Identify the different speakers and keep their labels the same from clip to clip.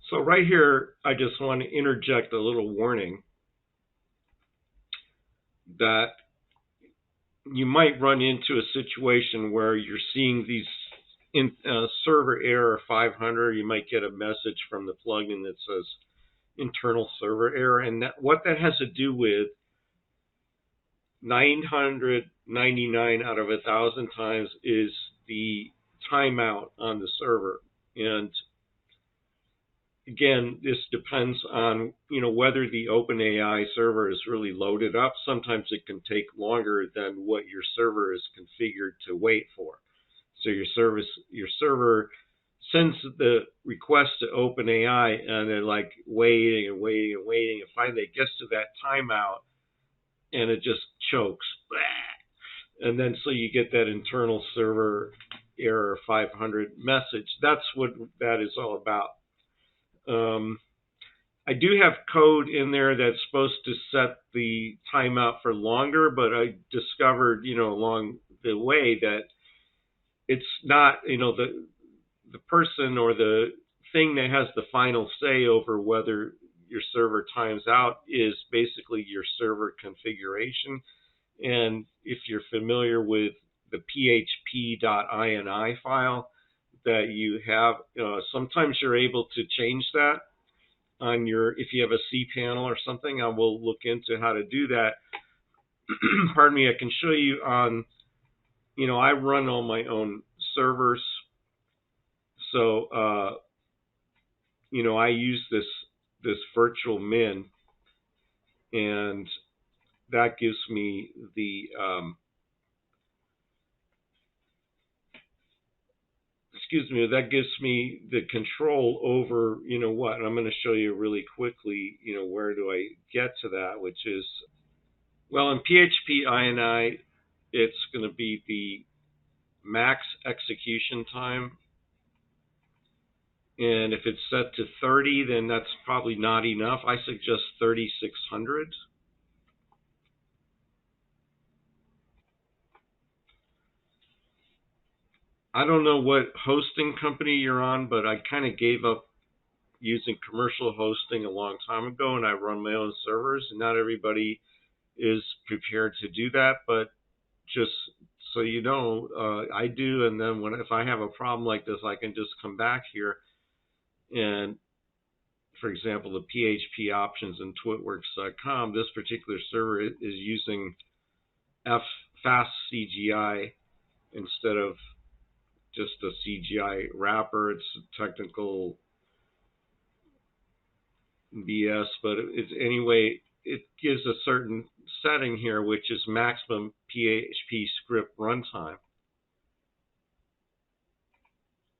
Speaker 1: So right here, I just want to interject a little warning that you might run into a situation where you're seeing these server error 500. You might get a message from the plugin that says internal server error, and what that has to do with 999 out of 1,000 times is the timeout on the server. And again, this depends on whether the OpenAI server is really loaded up. Sometimes it can take longer than what your server is configured to wait for. So your server sends the request to OpenAI, and they're like waiting and waiting and waiting, and finally it gets to that timeout, and it just chokes. And then so you get that internal server error 500 message. That's what that is all about. I do have code in there that's supposed to set the timeout for longer, but I discovered, along the way that it's not, the person or the thing that has the final say over whether your server times out is basically your server configuration. And if you're familiar with the php.ini file that you have, sometimes you're able to change that on if you have a cPanel or something. I will look into how to do that. Pardon me. I can show you on, I run all my own servers. So, I use this virtual min, and that gives me the, that gives me the control over, what. And I'm going to show you really quickly, where do I get to that, which is, well, in PHP INI, it's going to be the max execution time. And if it's set to 30, then that's probably not enough. I suggest 3600. I don't know what hosting company you're on, but I kind of gave up using commercial hosting a long time ago, and I run my own servers. And not everybody is prepared to do that, but just so you know, I do. And then if I have a problem like this, I can just come back here and, for example, the PHP options in twitworks.com, this particular server is using fast CGI instead of just a CGI wrapper. It's technical BS, but it's anyway, it gives a certain setting here, which is maximum PHP script runtime.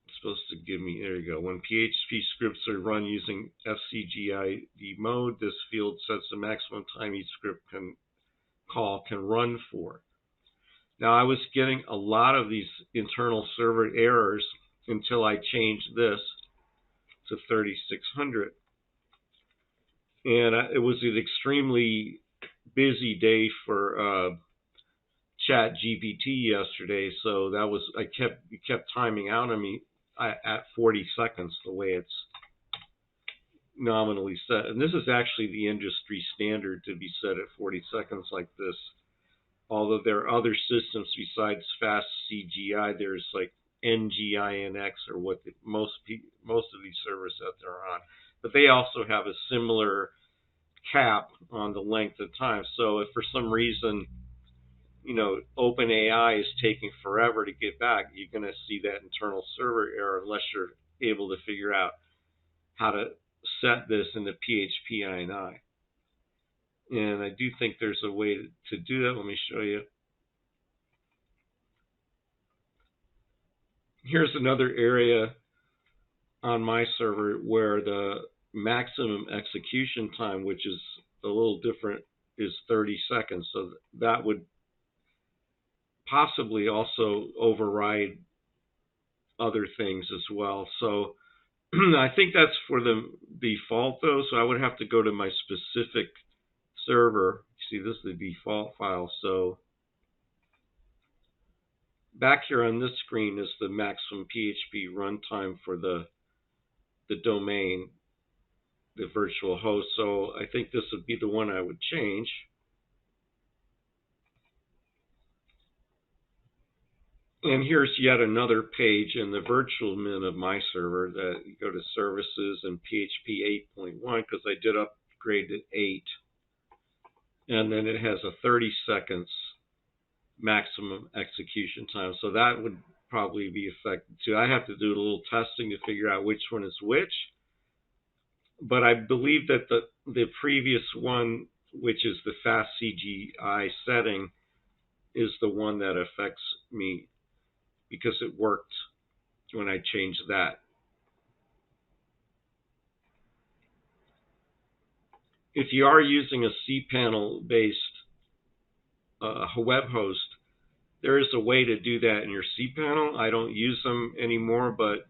Speaker 1: It's supposed to give me, there you go. When PHP scripts are run using FCGID mode, this field sets the maximum time each script can run for. Now, I was getting a lot of these internal server errors until I changed this to 3600. And it was an extremely busy day for Chat GPT yesterday, so that was, it kept timing out on me at 40 seconds, the way it's nominally set. And this is actually the industry standard to be set at 40 seconds like this. Although there are other systems besides fast CGI, there's like NGINX, or what most of these servers that they're on. But they also have a similar cap on the length of time. So if for some reason, OpenAI is taking forever to get back, you're going to see that internal server error unless you're able to figure out how to set this in the PHP INI. And I do think there's a way to do that. Let me show you. Here's another area on my server where the maximum execution time, which is a little different, is 30 seconds. So that would possibly also override other things as well. So I think that's for the default though. So I would have to go to my specific server. See, this is the default file. So back here on this screen is the maximum PHP runtime for the domain. the virtual host. So I think this would be the one I would change. And here's yet another page in the virtual min of my server that you go to services and PHP 8.1 because I did upgrade to 8. And then it has a 30 seconds maximum execution time. So that would probably be affected too. I have to do a little testing to figure out which one is which. But I believe that the previous one, which is the fast CGI setting, is the one that affects me because it worked when I changed that. If you are using a cPanel based web host, there is a way to do that in your cPanel. I don't use them anymore, but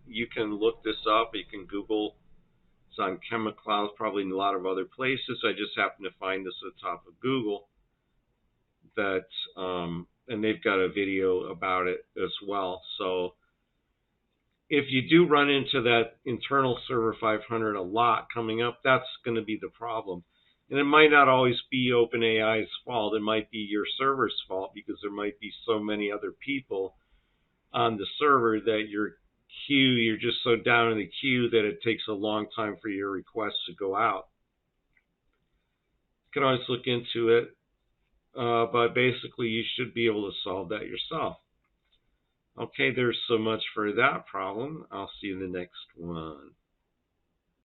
Speaker 1: you can look this up. You can Google. It's on ChemiCloud, probably in a lot of other places. I just happen to find this at the top of Google. That and they've got a video about it as well. So if you do run into that internal server 500 a lot coming up, that's going to be the problem. And it might not always be OpenAI's fault. It might be your server's fault because there might be so many other people on the server that you're just so down in the queue that it takes a long time for your request to go out. You can always look into it, but basically you should be able to solve that yourself. Okay, there's so much for that problem. I'll see you in the next one.